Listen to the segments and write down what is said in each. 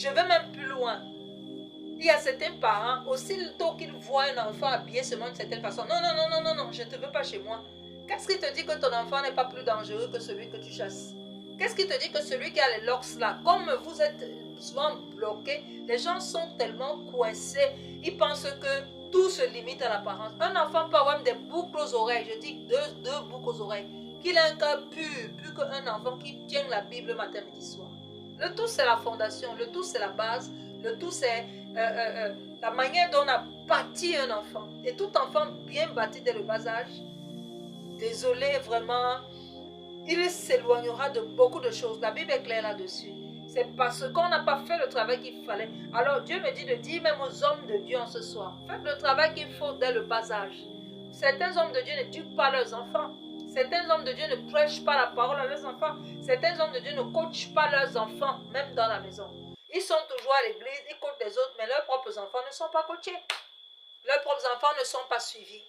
Je vais même plus loin. Il y a certains parents, aussitôt qu'ils voient un enfant habillé seulement d'une certaine façon, non, non, non, non, non, non, je ne te veux pas chez moi. Qu'est-ce qui te dit que ton enfant n'est pas plus dangereux que celui que tu chasses? Qu'est-ce qui te dit que celui qui a les locks là, comme vous êtes souvent bloqués, les gens sont tellement coincés, ils pensent que tout se limite à l'apparence. Un enfant peut avoir des boucles aux oreilles, je dis deux boucles aux oreilles, qu'il a un cœur pur qu'un enfant qui tient la Bible matin, midi, soir. Le tout c'est la fondation, le tout c'est la base, le tout c'est la manière dont on a bâti un enfant. Et tout enfant bien bâti dès le bas âge, désolé vraiment, il s'éloignera de beaucoup de choses. La Bible est claire là-dessus. C'est parce qu'on n'a pas fait le travail qu'il fallait. Alors Dieu me dit de dire même aux hommes de Dieu en ce soir, faites le travail qu'il faut dès le bas âge. Certains hommes de Dieu ne tuent pas leurs enfants. Certains hommes de Dieu ne prêchent pas la parole à leurs enfants. Certains hommes de Dieu ne coachent pas leurs enfants, même dans la maison. Ils sont toujours à l'église, ils coachent les autres, mais leurs propres enfants ne sont pas coachés. Leurs propres enfants ne sont pas suivis.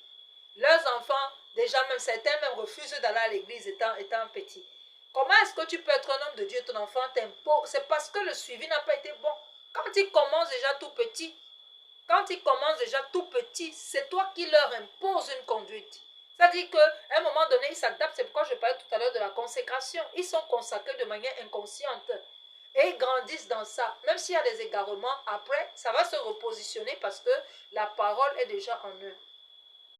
Leurs enfants, déjà même certains même refusent d'aller à l'église étant petits. Comment est-ce que tu peux être un homme de Dieu et ton enfant t'impose? C'est parce que le suivi n'a pas été bon. Quand ils commencent déjà tout petit, c'est toi qui leur imposes une conduite. C'est-à-dire qu'à un moment donné, ils s'adaptent. C'est pourquoi je parlais tout à l'heure de la consécration. Ils sont consacrés de manière inconsciente. Et ils grandissent dans ça. Même s'il y a des égarements, après, ça va se repositionner parce que la parole est déjà en eux.